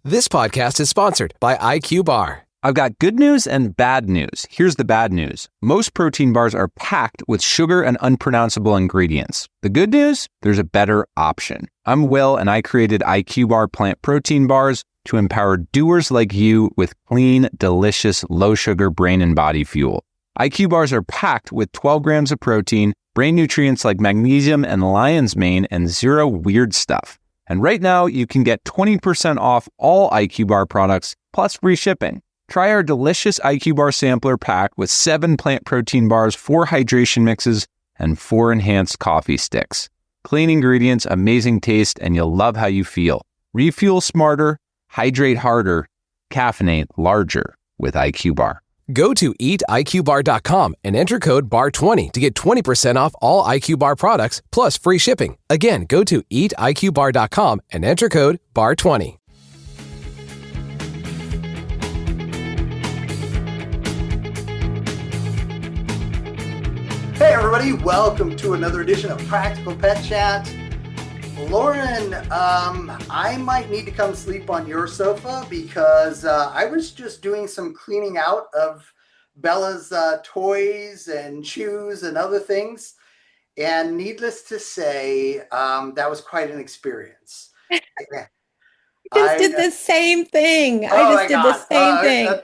This podcast is sponsored by IQ Bar. I've got good news and bad news. Here's the bad news. Most protein bars are packed with sugar and unpronounceable ingredients. The good news? There's a better option. I'm Will, and I created IQ Bar plant protein bars to empower doers like you with clean, delicious, low-sugar brain and body fuel. IQ Bars are packed with 12 grams of protein, brain nutrients like magnesium and lion's mane, and zero weird stuff. And right now, you can get 20% off all IQ Bar products, plus free shipping. Try our delicious IQ Bar sampler pack with 7 plant protein bars, 4 hydration mixes, and 4 enhanced coffee sticks. Clean ingredients, amazing taste, and you'll love how you feel. Refuel smarter, hydrate harder, caffeinate larger with IQ Bar. Go to eatiqbar.com and enter code BAR20 to get 20% off all IQ Bar products plus free shipping. Again, go to eatiqbar.com and enter code BAR20. Hey everybody, welcome to another edition of Practical Pet Chat. Lorin, I might need to come sleep on your sofa because I was just doing some cleaning out of Bella's toys and shoes and other things. And needless to say, that was quite an experience. I did the same thing. I just did the same thing.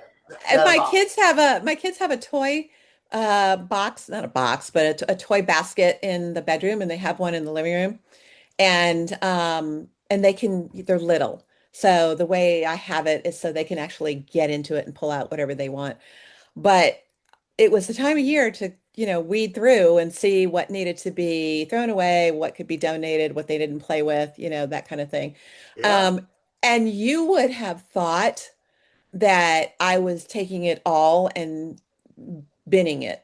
My kids have a toy box, not a box, but a toy basket in the bedroom, and they have one in the living room. And they're little. So the way I have it is so they can actually get into it and pull out whatever they want. But it was the time of year to, weed through and see what needed to be thrown away, what could be donated, what they didn't play with, that kind of thing. Yeah. And you would have thought that I was taking it all and binning it,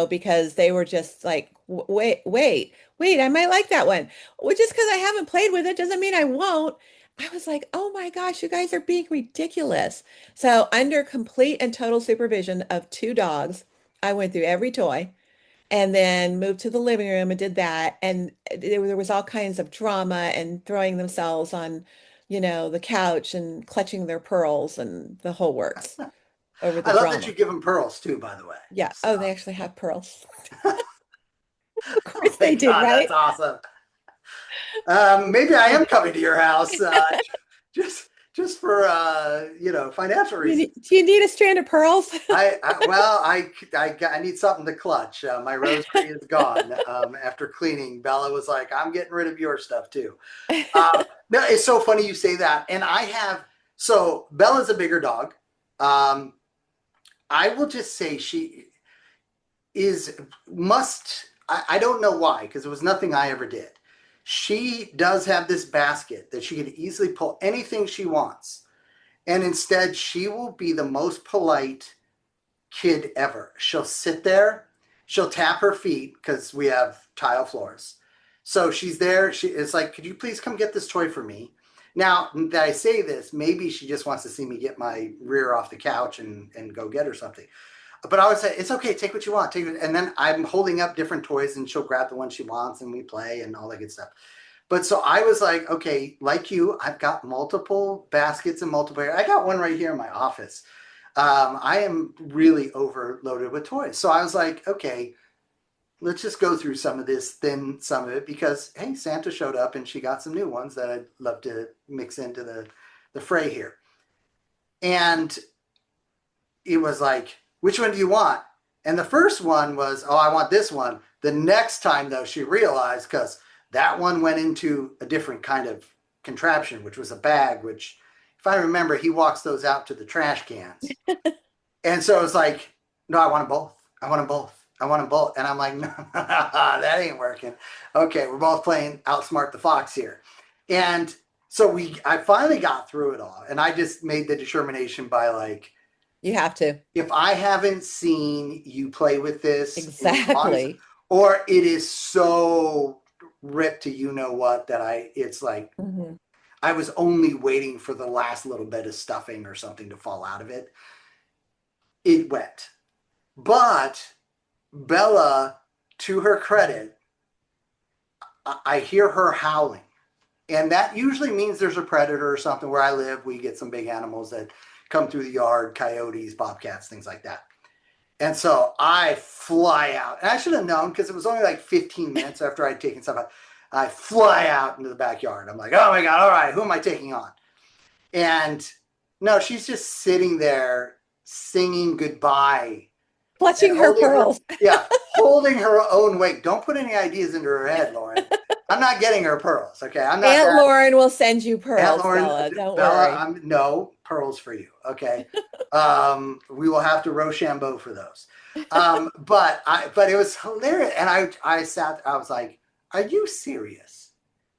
because they were just like, wait, I might like that one. Well, just because I haven't played with it doesn't mean I won't. I was like, oh my gosh, you guys are being ridiculous. So under complete and total supervision of 2 dogs, I went through every toy and then moved to the living room and did that. And there was all kinds of drama and throwing themselves on, the couch and clutching their pearls and the whole works over the I love drama. that you give them pearls too, by the way. Yeah. So. Oh, they actually have pearls. Of course they do, God, right? That's awesome. Maybe I am coming to your house just for financial reasons. Do you need a strand of pearls? I need something to clutch. My rosary is gone after cleaning. Bella was like, "I'm getting rid of your stuff too." No, it's so funny you say that. And so Bella's a bigger dog. I will just say she I don't know why, because it was nothing I ever did. She does have this basket that she could easily pull anything she wants. And instead, she will be the most polite kid ever. She'll sit there. She'll tap her feet because we have tile floors. So she's there. She is like, could you please come get this toy for me? Now that I say this, maybe she just wants to see me get my rear off the couch and go get her something. But I would say, it's okay, take what you want. Take it. And then I'm holding up different toys and she'll grab the one she wants and we play and all that good stuff. But so I was like, okay, like you, I've got multiple baskets and I got one right here in my office. I am really overloaded with toys. So I was like, okay, let's just go through some of this, then some of it, because, hey, Santa showed up and she got some new ones that I'd love to mix into the fray here. And it was like, which one do you want? And the first one was, oh, I want this one. The next time, though, she realized, because that one went into a different kind of contraption, which was a bag, which, if I remember, he walks those out to the trash cans. And so it's like, no, I want them both. I want them both. And I'm like, no, that ain't working. Okay, we're both playing outsmart the fox here. And so I finally got through it all. And I just made the determination by like, you have to. If I haven't seen you play with this, exactly, or it is so ripped to what that it's like I was only waiting for the last little bit of stuffing or something to fall out of it. It went. But Bella, to her credit, I hear her howling. And that usually means there's a predator or something. Where I live, we get some big animals that come through the yard, coyotes, bobcats, things like that. And so I fly out. And I should have known because it was only like 15 minutes after I'd taken stuff out. I fly out into the backyard. I'm like, oh my God, all right, who am I taking on? And no, she's just sitting there singing goodbye. Clutching her pearls. Holding her own weight. Don't put any ideas into her head, Lorin. I'm not getting her pearls, okay? I'm not. Aunt Lorin will send you pearls, Bella. Don't worry. No pearls for you, okay? We will have to Rochambeau for those. But it was hilarious, and I sat. I was like, "Are you serious?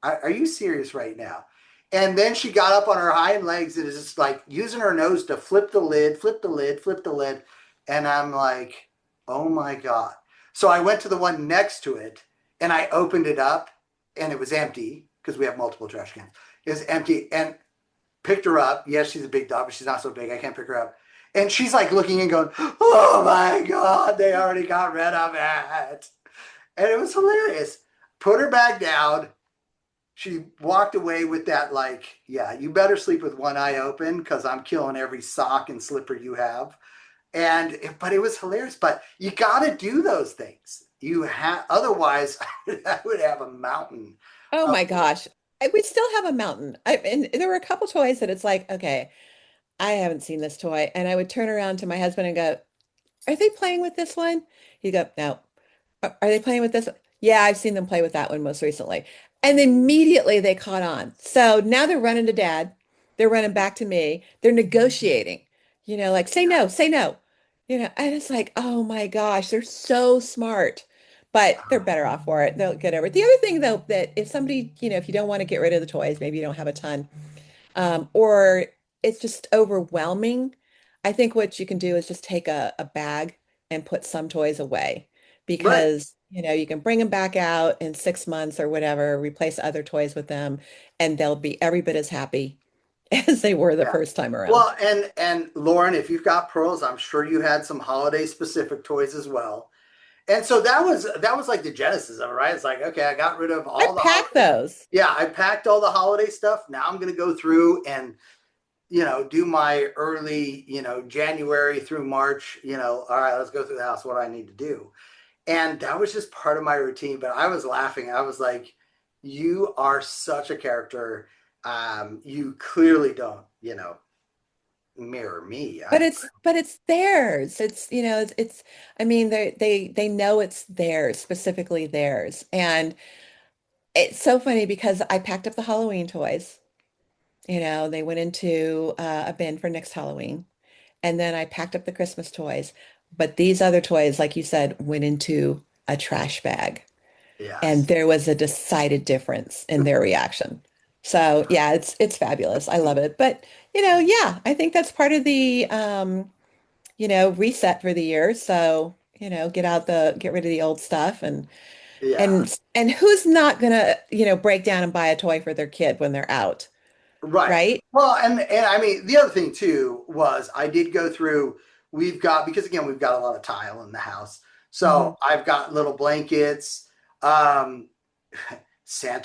Are you serious right now?" And then she got up on her hind legs and is just like using her nose to flip the lid, and I'm like, "Oh my God!" So I went to the one next to it, and I opened it up. And it was empty because we have multiple trash cans. It was empty and picked her up. Yes, she's a big dog, but she's not so big. I can't pick her up. And she's like looking and going, oh my God, they already got rid of it. And it was hilarious. Put her back down. She walked away with that like, yeah, you better sleep with one eye open because I'm killing every sock and slipper you have. But it was hilarious. But you got to do those things. Otherwise I would have a mountain. Oh my gosh. We still have a mountain. And there were a couple toys that it's like, okay, I haven't seen this toy. And I would turn around to my husband and go, are they playing with this one? He'd go, no. Are they playing with this one? Yeah, I've seen them play with that one most recently. And immediately they caught on. So now they're running to dad. They're running back to me. They're negotiating, like say no, say no. And it's like, oh my gosh, they're so smart. But they're better off for it. They'll get over it. The other thing, though, that if somebody, if you don't want to get rid of the toys, maybe you don't have a ton, or it's just overwhelming, I think what you can do is just take a bag and put some toys away because, you can bring them back out in 6 months or whatever, replace other toys with them, and they'll be every bit as happy as they were the first time around. Well, and Lorin, if you've got pearls, I'm sure you had some holiday specific toys as well. And so that was like the genesis of it, right? It's like, okay, I got rid of all I packed those. Yeah, I packed all the holiday stuff. Now I'm going to go through and, do my early, January through March, all right, let's go through the house. What do I need to do? And that was just part of my routine. But I was laughing. I was like, you are such a character. You clearly don't, mirror me. But it's theirs. It's I mean they know it's theirs, specifically theirs. And it's so funny because I packed up the Halloween toys. They went into a bin for next Halloween. And then I packed up the Christmas toys. But these other toys, like you said, went into a trash bag. Yes. And there was a decided difference in their reaction. So yeah, it's fabulous. I love it. But I think that's part of the reset for the year. So, get rid of the old stuff and who's not gonna, break down and buy a toy for their kid when they're out. Right. Well, and I mean the other thing too was I did go through, because again, we've got a lot of tile in the house. So I've got little blankets. Santa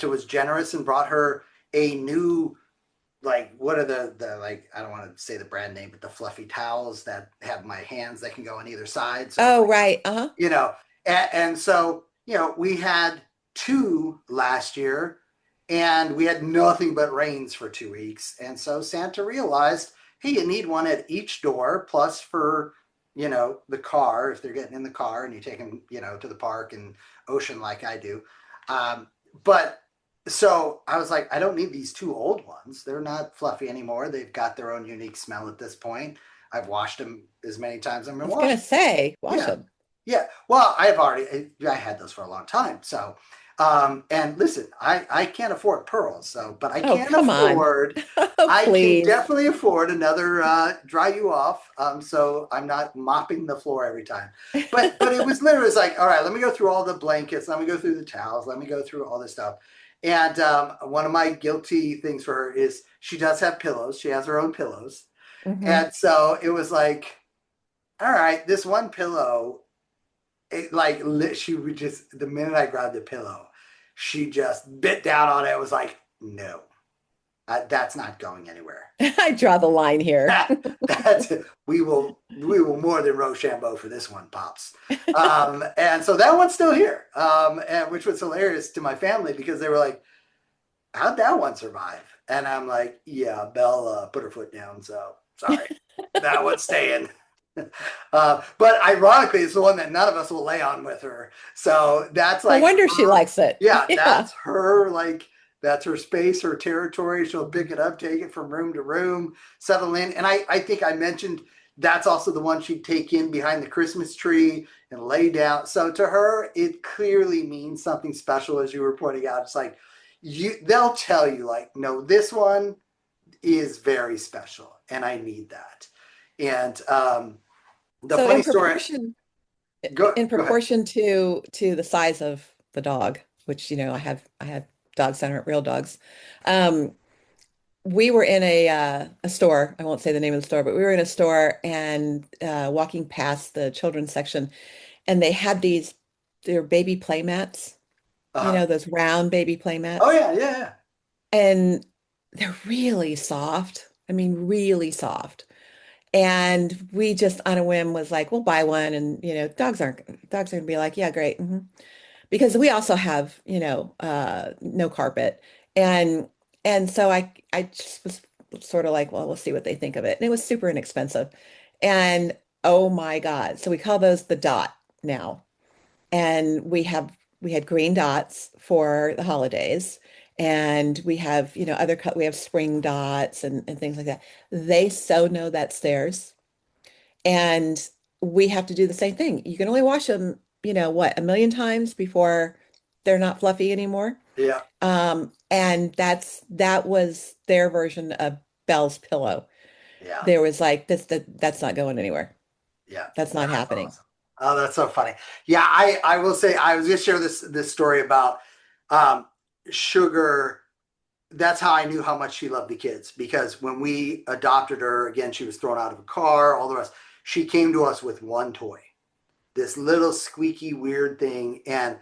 was generous and brought her a new, like, what are the like, I don't want to say the brand name, but the fluffy towels that have my hands that can go on either side. So, right. And so, we had 2 last year and we had nothing but rains for 2 weeks. And so Santa realized, hey, you need one at each door, plus for, the car, if they're getting in the car and you take them, to the park and ocean like I do. But so I was like, I don't need these 2 old ones. They're not fluffy anymore. They've got their own unique smell at this point. I've washed them as many times as I'm going to wash. I was going to say, wash them. Yeah. Well, I had those for a long time. So, and listen, I can't afford pearls. So, but I can afford, I can definitely afford another dry you off. So I'm not mopping the floor every time. But it was literally like, all right, let me go through all the blankets. Let me go through the towels. Let me go through all this stuff. And one of my guilty things for her is she does have pillows. She has her own pillows. And so it was like, all right, this one pillow, she would just, the minute I grabbed the pillow, she just bit down on it. It was like, no, that's not going anywhere. I draw the line here. We will more than Rochambeau for this one, pops. And so that one's still here, and which was hilarious to my family because they were like, "How'd that one survive?" And I'm like, "Yeah, Belle put her foot down, so sorry, that one's staying." But ironically, it's the one that none of us will lay on with her. So that's like, no wonder she likes it. Yeah, that's her, like, that's her space, her territory. She'll pick it up, take it from room to room, settle in. And I think I mentioned that's also the one she'd take in behind the Christmas tree and lay down. So to her, it clearly means something special, as you were pointing out. It's like, they'll tell you, like, no, this one is very special, and I need that. And the funny story, in proportion to the size of the dog, which, you know, I have dogs that aren't real dogs. We were in a store. I won't say the name of the store, but we were in a store and walking past the children's section, and they had their baby play mats. You know, those round baby play mats. Oh yeah, yeah. And they're really soft. I mean, really soft. And we just on a whim was like, we'll buy one. And, you know, dogs are gonna be like, yeah, great. Because we also have, you know, no carpet. And so I just was sort of like, well, we'll see what they think of it. And it was super inexpensive. And oh my God. So we call those the Dot now. And we had green dots for the holidays. And we have, you know, we have spring dots and things like that. They so know that's theirs. And we have to do the same thing. You can only wash them, you know, what, 1,000,000 times before they're not fluffy anymore. Yeah. And that was their version of Belle's pillow. Yeah. There was like, that's not going anywhere. Yeah. That's not happening. Awesome. Oh, that's so funny. Yeah, I will say, I was going to share this story about Sugar. That's how I knew how much she loved the kids, because when we adopted her, again, she was thrown out of a car, all the rest. She came to us with one toy, this little squeaky weird thing, and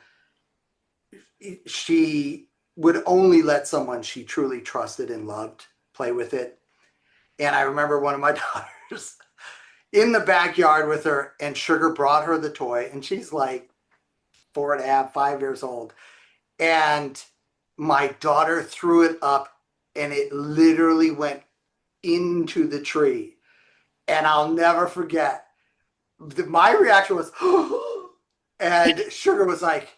she would only let someone she truly trusted and loved play with it. And I remember one of my daughters in the backyard with her, and Sugar brought her the toy, and she's like 4.5, 5 years old. And my daughter threw it up, and it literally went into the tree. And I'll never forget, my reaction was, and Sugar was like,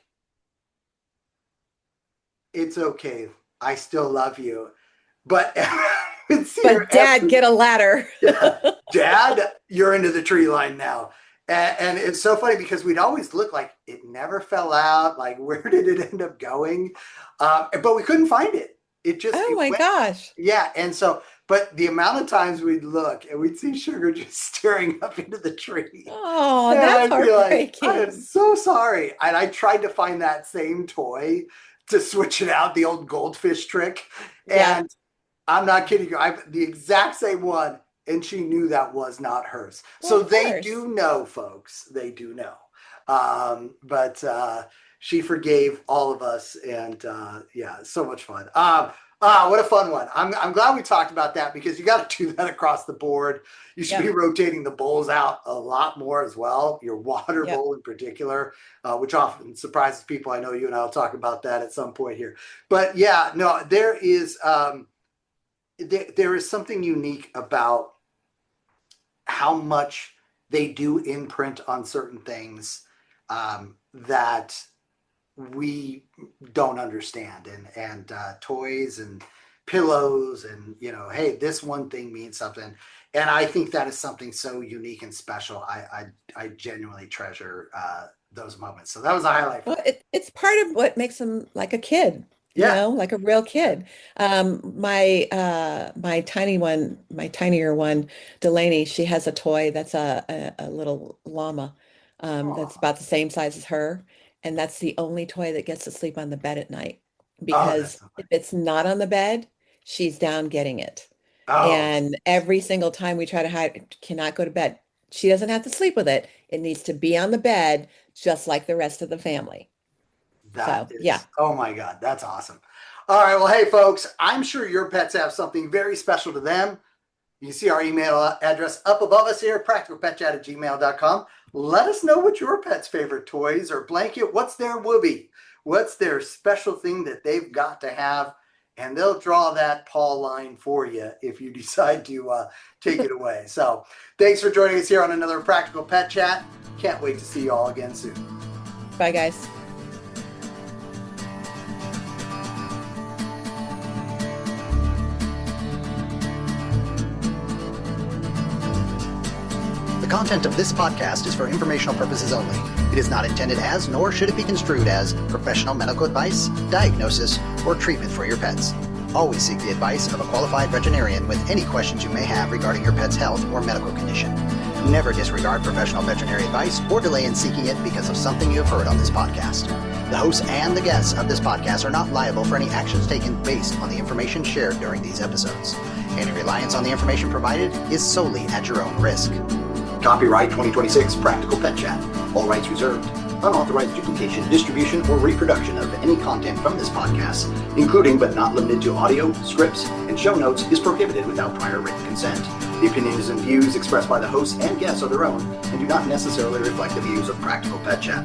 "It's okay. I still love you." But Dad, get a ladder. Dad, you're into the tree line now. And it's so funny because we'd always look like it never fell out. Like, where did it end up going? But we couldn't find it. Oh my gosh. Yeah. And so, but the amount of times we'd look and we'd see Sugar just staring up into the tree. Oh, that's heartbreaking. Like, I am so sorry. And I tried to find that same toy to switch it out, the old goldfish trick. Yeah. And I'm not kidding you. I have the exact same one. And she knew that was not hers. Well, so they do know, folks. They do know. But she forgave all of us. And yeah, so much fun. What a fun one. I'm glad we talked about that, because you got to do that across the board. You should be rotating the bowls out a lot more as well. Your water bowl in particular, which often surprises people. I know you and I will talk about that at some point here. But yeah, no, there is something unique about how much they do imprint on certain things that we don't understand, and toys and pillows, and, you know, hey, this one thing means something. And I think that is something so unique and special. I genuinely treasure those moments. So that was a highlight. Well, it's part of what makes them like a kid. You know, like a real kid. My tinier one, Delaney, she has a toy that's a little llama that's about the same size as her. And that's the only toy that gets to sleep on the bed at night. Because if it's not on the bed, she's down getting it. And every single time we try to hide, cannot go to bed. She doesn't have to sleep with it. It needs to be on the bed, just like the rest of the family. Oh my God, that's awesome. All right. Well, hey, folks, I'm sure your pets have something very special to them. You can see our email address up above us here, practicalpetchat@gmail.com. Let us know what your pet's favorite toys or blanket, what's their Woobie, what's their special thing that they've got to have, and they'll draw that paw line for you if you decide to take it away. So thanks for joining us here on another Practical Pet Chat. Can't wait to see you all again soon. Bye, guys. The content of this podcast is for informational purposes only. It is not intended as, nor should it be construed as, professional medical advice, diagnosis, or treatment for your pets. Always seek the advice of a qualified veterinarian with any questions you may have regarding your pet's health or medical condition. Never disregard professional veterinary advice or delay in seeking it because of something you have heard on this podcast. The hosts and the guests of this podcast are not liable for any actions taken based on the information shared during these episodes. Any reliance on the information provided is solely at your own risk. Copyright 2026 Practical Pet Chat. All rights reserved. Unauthorized duplication, distribution, or reproduction of any content from this podcast, including but not limited to audio, scripts, and show notes, is prohibited without prior written consent. The opinions and views expressed by the hosts and guests are their own and do not necessarily reflect the views of Practical Pet Chat.